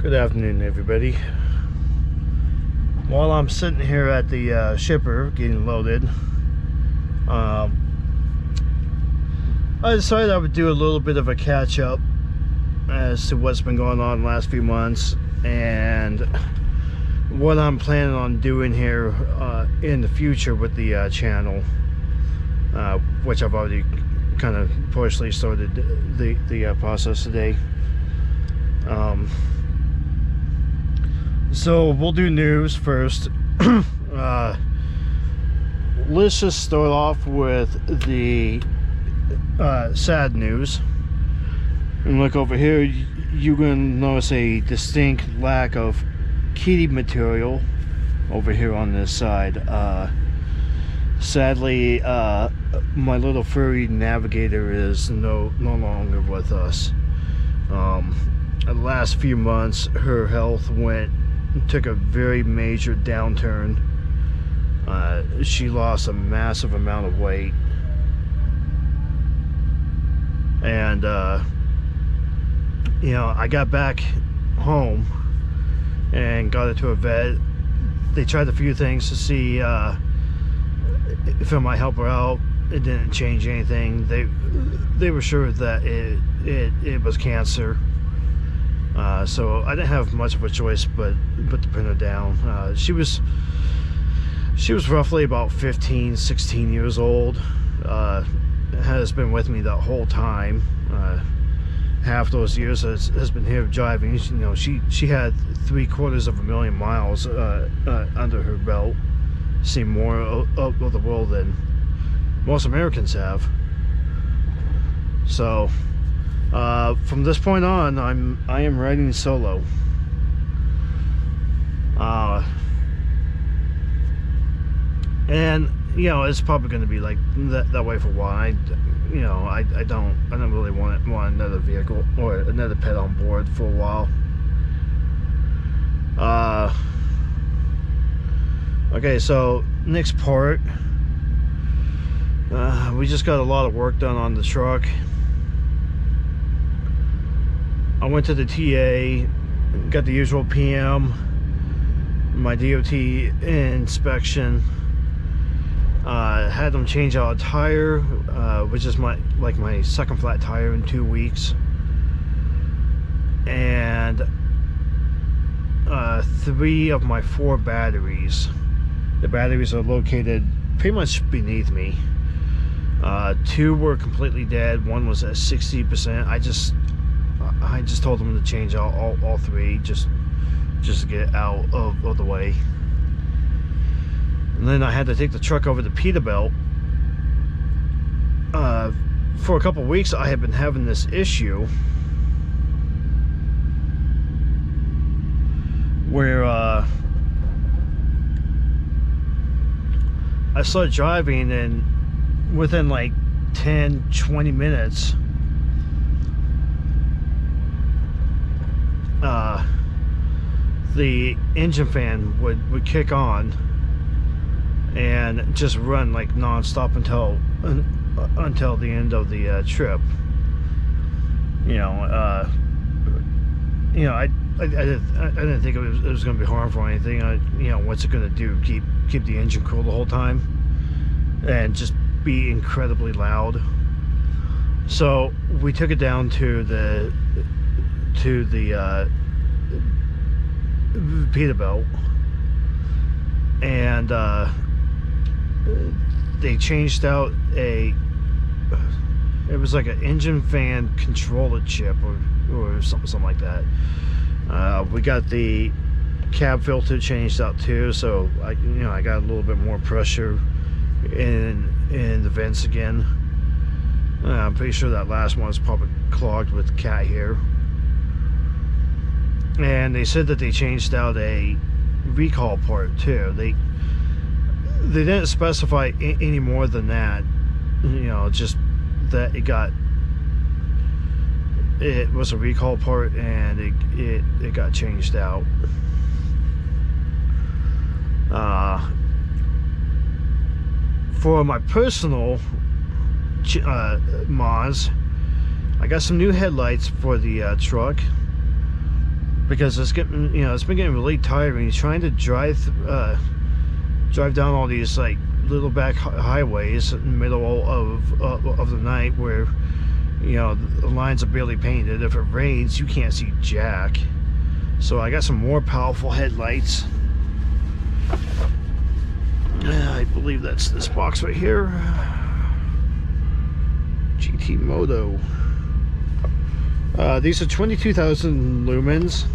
Good afternoon, everybody. While I'm sitting here at the shipper getting loaded, I decided I would do a little bit of a catch-up as to what's been going on the last few months and what I'm planning on doing here in the future with the channel, which I've already kind of partially started the process today. So we'll do news first. Let's just start off with the sad news. And look over here, you're going to notice a distinct lack of kitty material over here on this side. Sadly, my little furry navigator is no longer with us. The last few months, her health took a very major downturn. She lost a massive amount of weight, and you know, I got back home and got her to a vet. They tried a few things to see if it might help her out. It didn't change anything. They were sure that it was cancer. So I didn't have much of a choice but to pin her down. She was roughly about 15-16 years old. Has been with me the whole time. Half those years has been here driving. You know, she had 750,000 miles under her belt. Seen more of the world than most Americans have. So from this point on, I am riding solo. And you know, it's probably going to be like that way for a while. I don't really want another vehicle or another pet on board for a while. Okay, so next part, we just got a lot of work done on the truck. I went to the TA, got the usual PM, my DOT inspection. Had them change out a tire, which is my second flat tire in 2 weeks, and 3 of my 4 batteries. The batteries are located pretty much beneath me. 2 were completely dead. 1 was at 60%. I just told them to change out all 3 just to get it out of the way. And then I had to take the truck over to Peterbilt. For a couple weeks I had been having this issue where I started driving, and within like 10-20 minutes the engine fan would kick on and just run like non-stop until the end of the trip. I didn't think it was going to be harmful or anything. What's it going to do? Keep the engine cool the whole time and just be incredibly loud. So we took it down to the Peterbilt, and they changed out it was like an engine fan controller chip or something like that. We got the cab filter changed out too, so I got a little bit more pressure in the vents again. I'm pretty sure that last one was probably clogged with cat hair. And they said that they changed out a recall part too. They didn't specify any more than that. Just that it was a recall part and it got changed out. For my personal mods, I got some new headlights for the truck. because it's getting, it's been getting really tiring trying to drive down all these like little back highways in the middle of the night where the lines are barely painted. If it rains, you can't see jack. So I got some more powerful headlights. I believe that's this box right here. GT Moto. These are 22,000 lumens.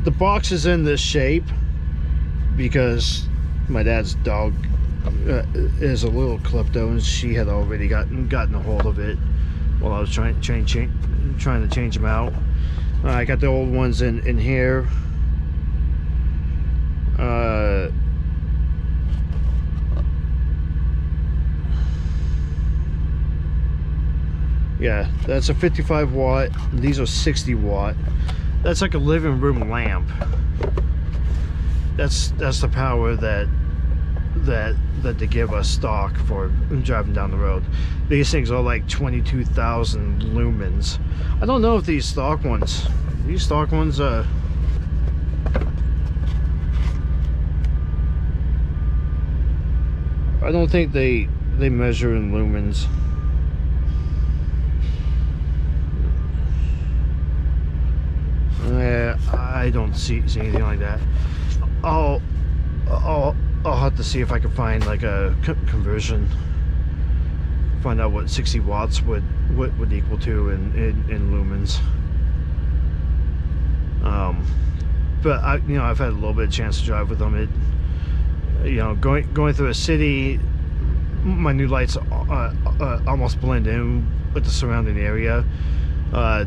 The box is in this shape because my dad's dog is a little klepto, and she had already gotten a hold of it while I was trying to change them out. I got the old ones in here. Yeah, that's a 55 watt. These are 60 watt. That's like a living room lamp. That's the power that they give us stock for driving down the road. These things are like 22,000 lumens. I don't know if these stock ones I don't think they measure in lumens. I don't see anything like that. I'll have to see if I can find like a conversion. Find out what 60 watts would equal to in lumens. But I've had a little bit of chance to drive with them. Going through a city, my new lights almost blend in with the surrounding area.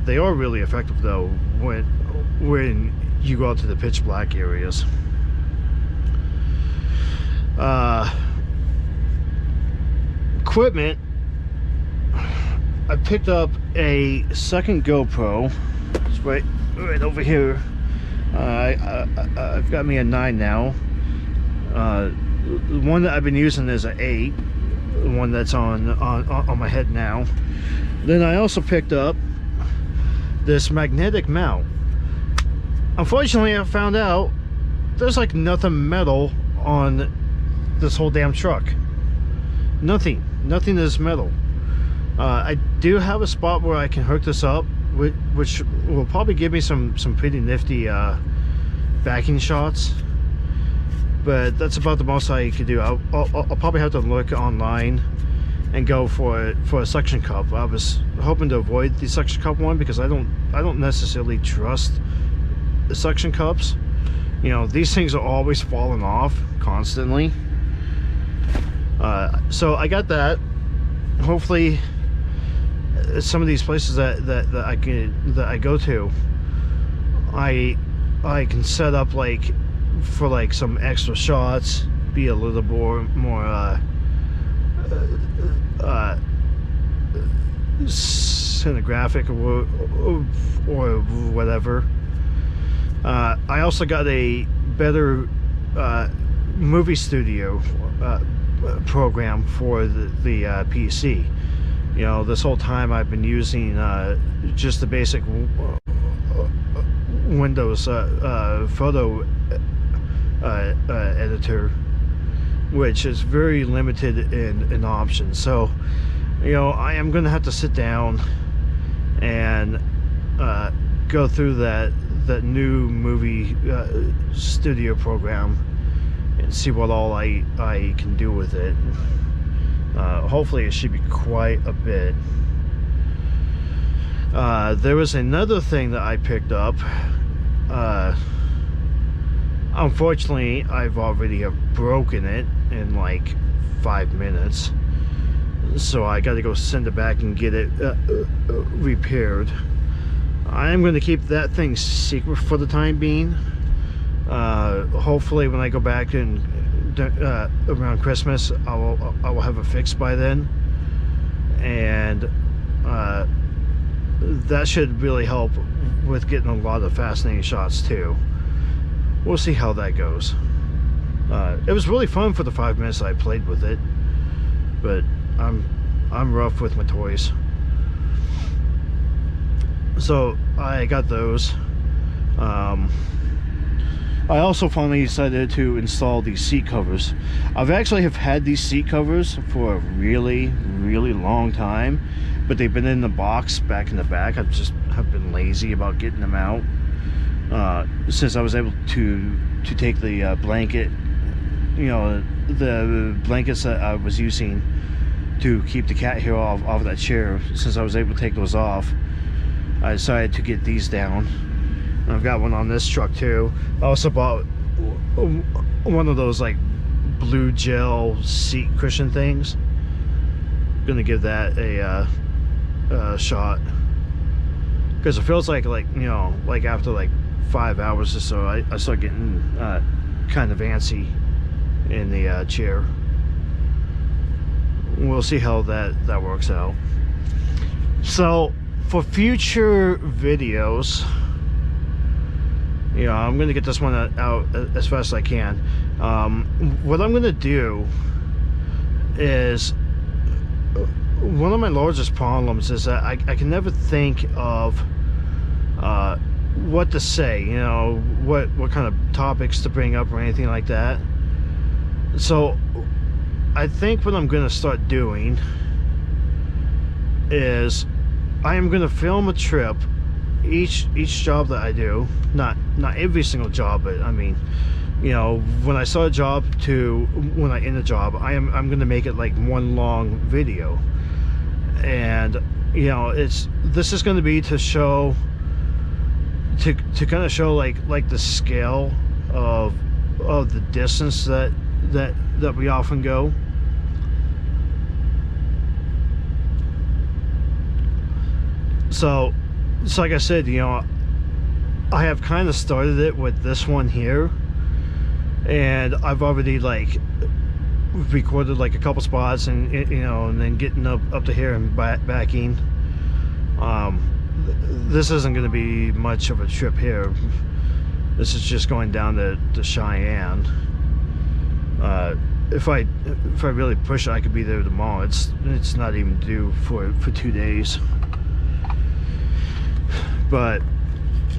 They are really effective though when you go out to the pitch black areas. Equipment. I picked up a second GoPro. It's right over here. I've got me a 9 now. The one that I've been using is an 8. The one that's on my head now. Then I also picked up this magnetic mount. Unfortunately, I found out there's like nothing metal on this whole damn truck. Nothing is metal. I do have a spot where I can hook this up, which will probably give me some pretty nifty backing shots, but that's about the most I could do. I'll probably have to look online and go for a suction cup. I was hoping to avoid the suction cup one because I don't necessarily trust the suction cups. These things are always falling off constantly. So I got that. Hopefully some of these places that I go to, I can set up like for like some extra shots, be a little more cinematographic or whatever. I also got a better movie studio program for the PC. This whole time I've been using just the basic Windows photo editor, which is very limited in options. So I am gonna have to sit down and go through that new movie studio program and see what all I can do with it. Hopefully it should be quite a bit. There was another thing that I picked up. Unfortunately, I've already broken it in like 5 minutes, so I got to go send it back and get it repaired. I am going to keep that thing secret for the time being. Hopefully when I go back and around Christmas, I will have it fixed by then, and that should really help with getting a lot of fascinating shots too. We'll see how that goes. It was really fun for the 5 minutes I played with it, but I'm I'm rough with my toys. So I got those. I also finally decided to install these seat covers. I've actually have had these seat covers for a really long time, but they've been in the box back in the back. Have been lazy about getting them out. Since I was able to take the blanket, you know, the blankets that I was using to keep the cat hair off of that chair, since I was able to take those off, I decided to get these down. I've got one on this truck too. I also bought one of those like blue gel seat cushion things. Gonna give that a shot, because it feels like you know, like after like 5 hours or so, I start getting kind of antsy in the chair. We'll see how that works out. So for future videos, you know, I'm gonna get this one out as fast as I can. What I'm gonna do is, one of my largest problems is that I can never think of what to say, you know, what kind of topics to bring up or anything like that. So I think what I'm gonna start doing is I am gonna film a trip each job that I do, not every single job, but I mean, you know, when I start a job to when I end a job, I'm gonna make it like one long video. And you know, this is going to be to show, to kind of show like the scale of the distance that we often go. So like I said, you know, I have kind of started it with this one here, and I've already like recorded like a couple spots, and you know, and then getting up to here and backing. This isn't going to be much of a trip here. This is just going down to Cheyenne. If I really push it, I could be there tomorrow. It's not even due for 2 days. But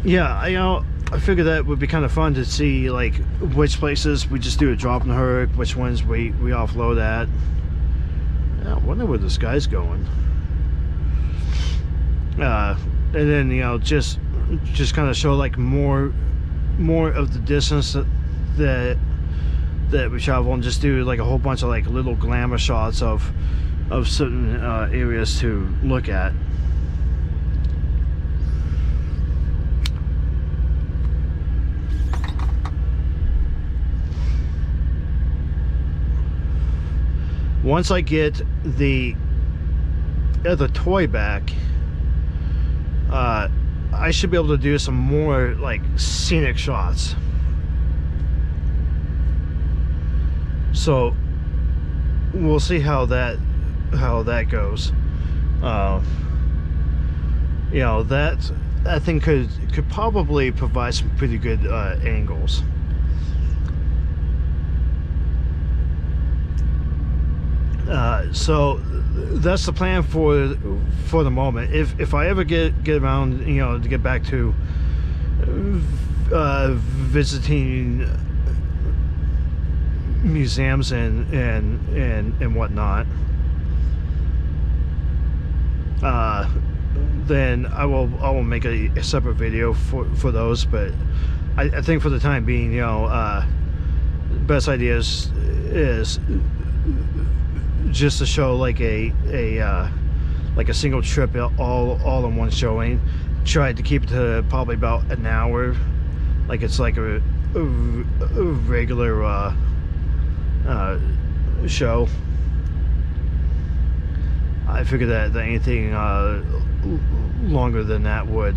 yeah, you know, I figured that would be kind of fun to see like which places we just do a drop and hook, which ones we offload at. I wonder where this guy's going. And then, you know, just kind of show like more of the distance that we travel, and just do like a whole bunch of like little glamour shots of certain areas to look at. Once I get the toy back, I should be able to do some more like scenic shots. So we'll see how that goes. You know, that thing could probably provide some pretty good angles. So that's the plan for the moment. If I ever get around, you know, to get back to visiting museums and whatnot, then I will make a separate video for those. But I think for the time being, you know, best idea is just to show like a single trip all in one showing. Tried to keep it to probably about an hour, like it's like a regular show. I figured that anything longer than that would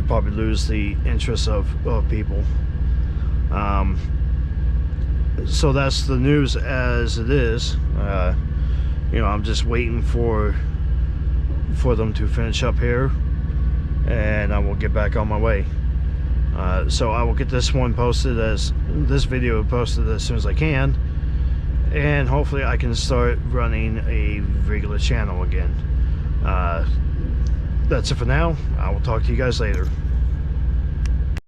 probably lose the interest of people. So that's the news as it is. You know, I'm just waiting for them to finish up here, and I will get back on my way. So I will get this video posted as soon as I can, and hopefully I can start running a regular channel again. That's it for now. I will talk to you guys later.